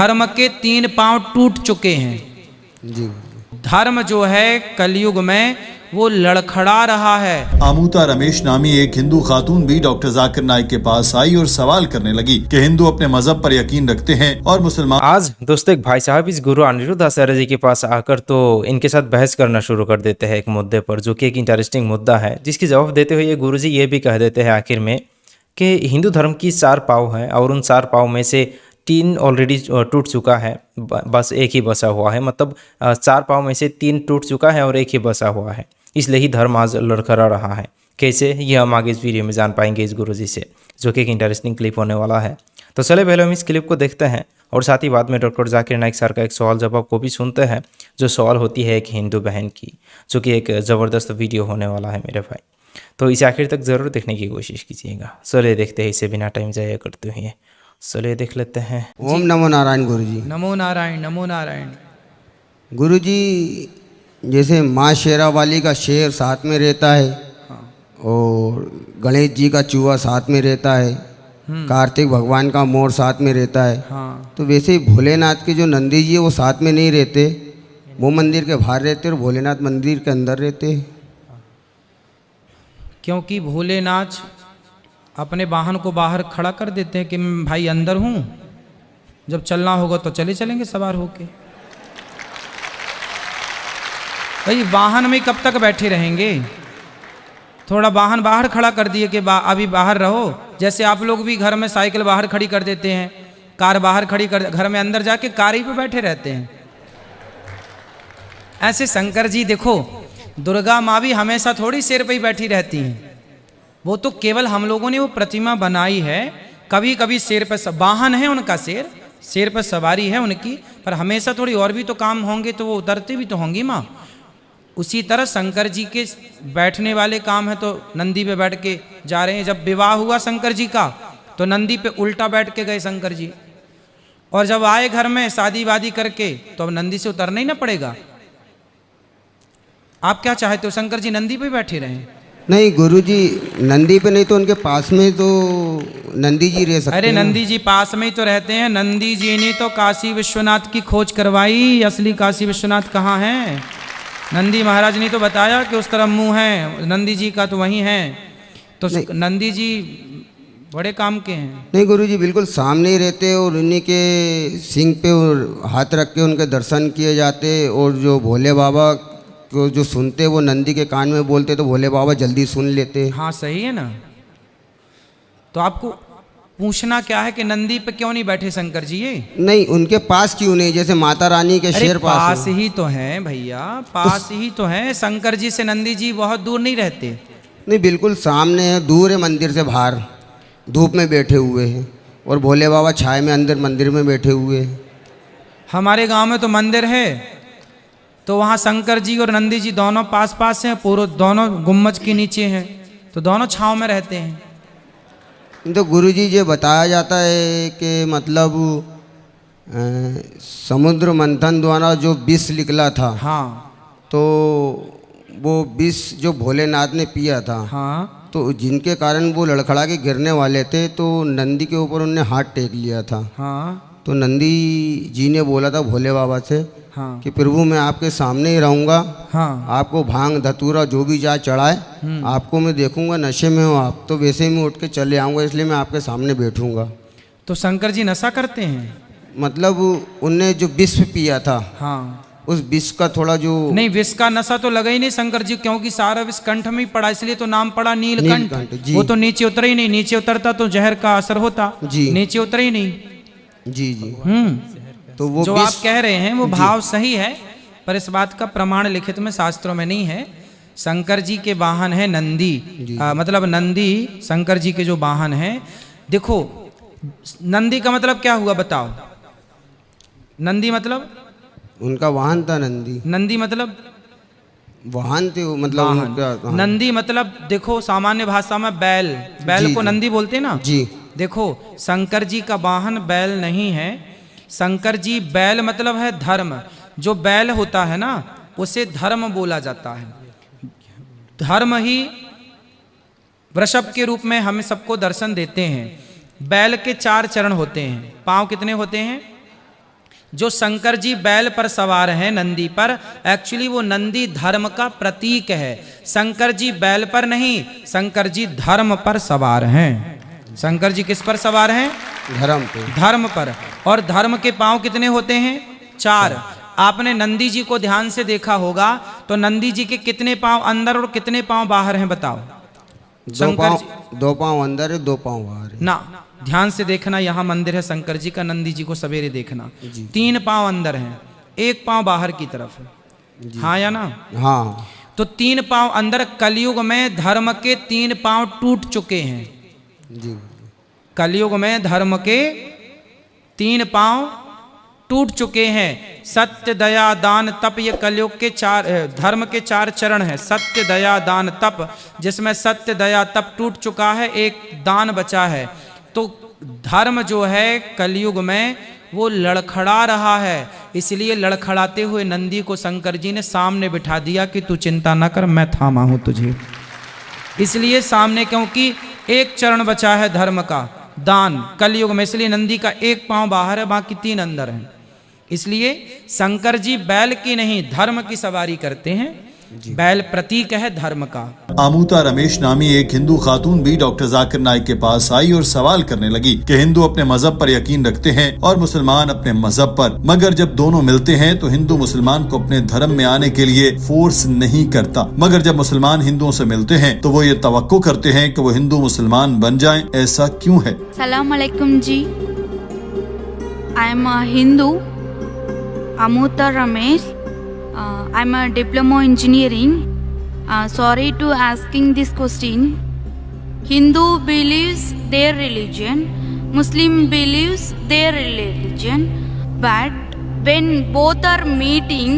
धर्म के 3 पांव टूट चुके हैं जी। धर्म जो है कलयुग में वो लड़खड़ा रहा है। आमूता रमेश नामी एक हिंदू खातून भी डॉक्टर जाकिर नाइक के पास आई और सवाल करने लगी कि हिंदू अपने मजहब पर यकीन रखते हैं और मुसलमान। आज दोस्तों एक भाई साहब इस गुरु अनिरुद्ध आचार्य जी के पास आकर तो इनके साथ बहस करना शुरू कर देते हैं एक मुद्दे पर, जो कि एक इंटरेस्टिंग मुद्दा है, जिसकी जवाब देते हुए ये गुरु जी ये भी कह देते हैं आखिर में कि हिंदू धर्म की 4 पाँव है और उन 4 पाँव में से 3 ऑलरेडी टूट चुका है, बस एक ही बचा हुआ है। मतलब 4 पाँव में से 3 टूट चुका है और एक ही बचा हुआ है, इसलिए ही धर्म आज लड़खड़ा रहा है। कैसे, ये हम आगे इस वीडियो में जान पाएंगे इस गुरुजी से, जो कि एक इंटरेस्टिंग क्लिप होने वाला है। तो चले पहले हम इस क्लिप को देखते हैं और साथ ही बाद में डॉक्टर जाकिर नाइक सर का एक सवाल जवाब को भी सुनते हैं, जो सवाल होती है एक हिंदू बहन की, जो कि एक ज़बरदस्त वीडियो होने वाला है मेरे भाई। तो इसे आखिर तक ज़रूर देखने की कोशिश कीजिएगा। चलिए देखते हैं, इसे बिना टाइम ज़ाया करते हुए चलिए देख लेते हैं। ओम नमो नारायण गुरु जी। नमो नारायण नमो नारायण। गुरु जी, जैसे माँ शेरा वाली का शेर साथ में रहता है, हाँ। और गणेश जी का चूहा साथ में रहता है, कार्तिक भगवान का मोर साथ में रहता है, हाँ। तो वैसे ही भोलेनाथ के जो नंदी जी है वो साथ में नहीं रहते, वो मंदिर के बाहर रहते और भोलेनाथ मंदिर के अंदर रहते हैं। क्योंकि भोलेनाथ अपने वाहन को बाहर खड़ा कर देते हैं कि मैं भाई अंदर हूँ, जब चलना होगा तो चले चलेंगे सवार होके। भाई वाहन में कब तक बैठे रहेंगे? थोड़ा वाहन बाहर खड़ा कर दिए कि अभी बाहर रहो। जैसे आप लोग भी घर में साइकिल बाहर खड़ी कर देते हैं, कार बाहर खड़ी कर, घर में अंदर जाके कार ही पे बैठे रहते हैं। ऐसे शंकर जी देखो, दुर्गा माँ भी हमेशा थोड़ी सिर पे ही बैठी रहती हैं। वो तो केवल हम लोगों ने वो प्रतिमा बनाई है, कभी कभी सिर पे वाहन है उनका, सिर पर सवारी है उनकी, पर हमेशा थोड़ी और भी तो काम होंगे तो वो उतरती भी तो होंगी माँ। उसी तरह शंकर जी के बैठने वाले काम है, तो नंदी पे बैठ के जा रहे हैं। जब विवाह हुआ शंकर जी का तो नंदी पे उल्टा बैठ के गए शंकर जी, और जब आए घर में शादी वादी करके तो अब नंदी से उतरना ही ना पड़ेगा। आप क्या चाहते हो, शंकर जी नंदी पे बैठे रहें? नहीं गुरुजी, नंदी पे नहीं तो उनके पास में तो नंदी जी रह सकते हैं। अरे नंदी जी पास में ही तो रहते हैं। नंदी जी ने तो काशी विश्वनाथ की खोज करवाई, असली काशी विश्वनाथ कहाँ हैं? नंदी महाराज ने तो बताया कि उस तरफ मुंह है नंदी जी का, तो वहीं है। तो नंदी जी बड़े काम के हैं। नहीं गुरुजी, बिल्कुल सामने ही रहते और उन्हीं के सिंह पे हाथ रख के उनके दर्शन किए जाते, और जो भोले बाबा को जो सुनते वो नंदी के कान में बोलते तो भोले बाबा जल्दी सुन लेते। हाँ सही है ना। तो आपको पूछना क्या है कि नंदी पे क्यों नहीं बैठे शंकर जी? ये नहीं, उनके पास क्यों नहीं? जैसे माता रानी के शेर पास ही तो है भैया, पास ही तो है। शंकर जी से नंदी जी बहुत दूर नहीं रहते। नहीं, बिल्कुल सामने है, दूर है, मंदिर से बाहर धूप में बैठे हुए हैं, और भोले बाबा छाए में अंदर मंदिर में बैठे हुए हैं। हमारे गांव में तो मंदिर है, तो वहाँ शंकर जी और नंदी जी दोनों पास पास हैं, पूरे दोनों गुम्बज के नीचे हैं, तो दोनों छाँव में रहते हैं। तो गुरुजी ये बताया जाता है कि मतलब समुद्र मंथन द्वारा जो विष निकला था, हाँ, तो वो विष जो भोलेनाथ ने पिया था, हाँ, तो जिनके कारण वो लड़खड़ा के गिरने वाले थे, तो नंदी के ऊपर उनने हाथ टेक लिया था। हाँ, तो नंदी जी ने बोला था भोले बाबा से, हाँ, कि प्रभु मैं आपके सामने ही रहूँगा, हाँ, आपको भांग धतूरा जो भी जाए चढ़ाए, आपको मैं देखूंगा, नशे में हो आप तो वैसे ही मैं उठ के चले आऊँगा, इसलिए मैं आपके सामने बैठूंगा। तो शंकर जी नशा करते हैं? मतलब उनने जो विष पिया था, हाँ, उस विष का थोड़ा जो नहीं, विष का नशा तो लगा ही नहीं शंकर जी, क्योंकि सारा विष कंठ में ही पड़ा, इसलिए तो नाम पड़ा नीलकंठ। वो तो नीचे उतरा ही नहीं, नीचे उतरता तो जहर का असर होता जी, नीचे उतरा ही नहीं। जी जी। तो वो जो आप कह रहे हैं वो भाव सही है, पर इस बात का प्रमाण लिखित में शास्त्रों में नहीं है। शंकर जी के वाहन है नंदी, मतलब नंदी शंकर जी के जो वाहन हैं। देखो नंदी का मतलब क्या हुआ बताओ? नंदी मतलब उनका वाहन था नंदी। नंदी मतलब वाहन थे, मतलब वाहन। नंदी मतलब देखो सामान्य भाषा में बैल, बैल को नंदी बोलते हैं ना जी। देखो शंकर जी का वाहन बैल नहीं है। शंकर जी बैल मतलब है धर्म। जो बैल होता है ना उसे धर्म बोला जाता है। धर्म ही वृषभ के रूप में हमें सबको दर्शन देते हैं। बैल के 4 चरण होते हैं। पांव कितने होते हैं? जो शंकर जी बैल पर सवार हैं नंदी पर, एक्चुअली वो नंदी धर्म का प्रतीक है। शंकर जी बैल पर नहीं, शंकर जी धर्म पर सवार हैं। शंकर जी किस पर सवार हैं? धर्म पे। धर्म पर। और धर्म के पांव कितने होते हैं? 4। आपने नंदी जी को ध्यान से देखा होगा तो नंदी जी के कितने पांव अंदर और कितने पांव बाहर हैं बताओ? 2 पाँव अंदर है, 2 पाँव बाहर है। ना, ध्यान से देखना, यहाँ मंदिर है शंकर जी का, नंदी जी को सवेरे देखना। 3 पांव अंदर हैं, 1 पांव बाहर की तरफ है। हाँ या ना? हाँ। तो 3 पांव अंदर। कलयुग में धर्म के 3 पांव टूट चुके हैं। जी। कलयुग में धर्म के 3 पांव टूट चुके हैं। सत्य, दया, दान, तप, ये कलयुग के 4 धर्म के 4 चरण हैं। सत्य, दया, दान, तप, जिसमें सत्य, दया, तप टूट चुका है, एक दान बचा है। तो धर्म जो है कलयुग में वो लड़खड़ा रहा है, इसलिए लड़खड़ाते हुए नंदी को शंकर जी ने सामने बिठा दिया कि तू चिंता ना कर, मैं थामा हूं तुझे। इसलिए सामने, क्योंकि एक चरण बचा है धर्म का, दान, कलयुग में, इसलिए नंदी का 1 पांव बाहर है, बाकी 3 अंदर हैं। इसलिए शंकर जी बैल की नहीं धर्म की सवारी करते हैं। बैल प्रतीक है धर्म का। आमूता रमेश नामी एक हिंदू खातून भी डॉक्टर जाकिर नाइक के पास आई और सवाल करने लगी कि हिंदू अपने मजहब पर यकीन रखते हैं और मुसलमान अपने मजहब पर, मगर जब दोनों मिलते हैं तो हिंदू मुसलमान को अपने धर्म में आने के लिए फोर्स नहीं करता, मगर जब मुसलमान हिंदुओं से मिलते हैं तो वो ये तवक्को करते हैं कि वो हिंदू मुसलमान बन जाएं। ऐसा क्यों है? सलाम अलैकुम जी, I am Hindu Amuta Ramesh. I'm a diploma engineering. Sorry to asking this question. Hindu believes their religion, Muslim believes their religion, but when both are meeting,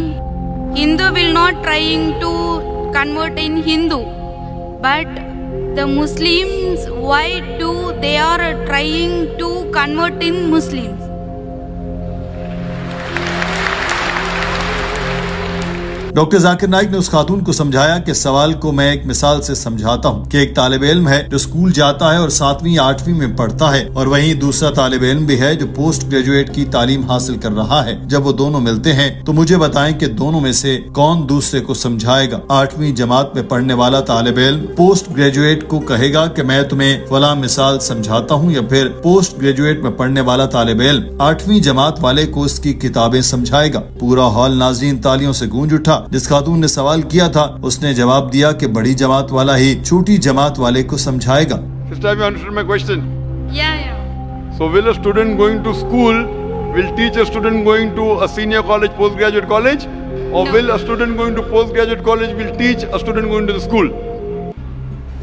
Hindu will not trying to convert in Hindu, but the Muslims, why do they are trying to convert in Muslims? Doctor Zakir Naik ने उस खातून को समझाया कि सवाल को मैं एक मिसाल से समझाता हूँ कि एक तालिब इल्म है जो स्कूल जाता है और 7वीं 8वीं में पढ़ता है, और वहीं दूसरा तालिब इल्म भी है जो पोस्ट ग्रेजुएट की तालीम हासिल कर रहा है। जब वो दोनों मिलते हैं तो मुझे बताएं कि दोनों में से कौन दूसरे को समझाएगा। 8वीं जमात में पढ़ने वाला तालिब इल्म पोस्ट ग्रेजुएट को कहेगा कि मैं तुम्हें फला मिसाल समझाता हूँ, या फिर पोस्ट ग्रेजुएट में पढ़ने वाला तालिब इल्म 8वीं जमात वाले को उसकी किताबें समझाएगा। पूरा हॉल नाज़रीन तालियों से गूंज उठा। जिस खातून ने सवाल किया था उसने जवाब दिया कि बड़ी जमात वाला ही छोटी जमात वाले को समझाएगा। Sister, have you understood my question? Yeah. So will a student going to school will teach a student going to a senior college, postgraduate college, or No. will a student going to postgraduate college will teach a student going to the school?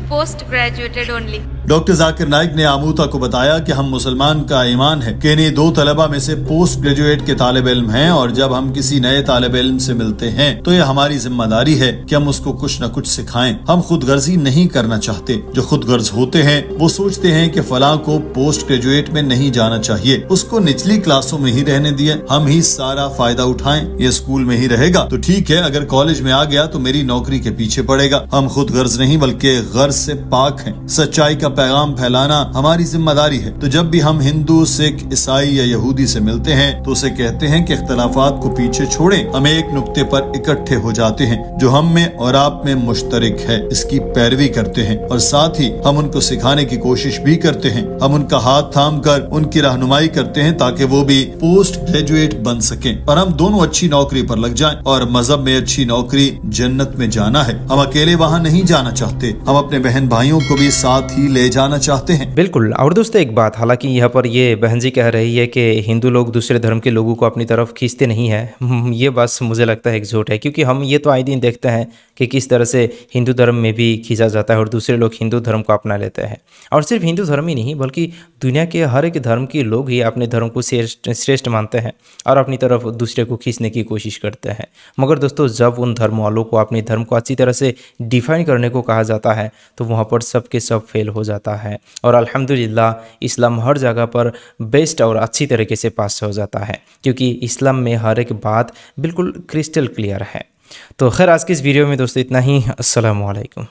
Post graduated only. Doctor Zakir Naik ने आमूता को बताया कि हम मुसलमान का ईमान है कि इन्हीं 2 तलबा में से पोस्ट ग्रेजुएट के तालिब इल्म हैं, और जब हम किसी नए तालिब इल्म से मिलते हैं तो ये हमारी जिम्मेदारी है कि हम उसको कुछ न कुछ सिखाएं। हम खुद गर्जी नहीं करना चाहते। जो खुद गर्ज होते हैं वो सोचते हैं कि फलां को पोस्ट ग्रेजुएट में नहीं जाना चाहिए, उसको निचली क्लासों में ही रहने दिए, हम ही सारा फायदा उठाएं। ये स्कूल में ही रहेगा तो ठीक है, अगर कॉलेज में आ गया तो मेरी नौकरी के पीछे पड़ेगा। हम खुद गर्ज नहीं बल्कि गर्ज से पाक हैं। सच्चाई का पैगाम फैलाना हमारी जिम्मेदारी है। तो जब भी हम हिंदू, सिख, ईसाई या यहूदी से मिलते हैं तो उसे कहते हैं कि इख्तलाफात को पीछे छोड़ें, हम एक नुक्ते पर इकट्ठे हो जाते हैं जो हम में और आप में मुश्तरक है, इसकी पैरवी करते हैं, और साथ ही हम उनको सिखाने की कोशिश भी करते हैं। हम उनका हाथ थाम कर उनकी रहनुमाई करते हैं ताकि वो भी पोस्ट ग्रेजुएट बन सकें और हम दोनों अच्छी नौकरी पर लग जाएं। और मजहब में अच्छी नौकरी जन्नत में जाना है। हम अकेले वहाँ नहीं जाना चाहते, हम अपने बहन भाइयों को भी साथ ही ले जाना चाहते हैं। बिल्कुल। और दोस्तों एक बात, हालांकि यहाँ पर ये बहन जी कह रही है कि हिंदू लोग दूसरे धर्म के लोगों को अपनी तरफ खींचते नहीं हैं, ये बात मुझे लगता है एक झूठ है, क्योंकि हम ये तो आए दिन देखते हैं कि किस तरह से हिंदू धर्म में भी खींचा जाता है और दूसरे लोग हिंदू धर्म को अपना लेते हैं। और सिर्फ हिंदू धर्म ही नहीं बल्कि दुनिया के हर एक धर्म के लोग ही अपने धर्म को श्रेष्ठ मानते हैं और अपनी तरफ दूसरे को खींचने की कोशिश करते हैं। मगर दोस्तों जब उन धर्म वालों को अपने धर्म को अच्छी तरह से डिफाइन करने को कहा जाता है तो वहाँ पर सब के सब फेल हो जाता है। और अल्हम्दुलिल्लाह इस्लाम हर जगह पर बेस्ट और अच्छी तरीके से पास हो जाता है, क्योंकि इस्लाम में हर एक बात बिल्कुल क्रिस्टल क्लियर है। तो खैर आज की इस वीडियो में दोस्तों इतना ही। अस्सलामु अलैकुम।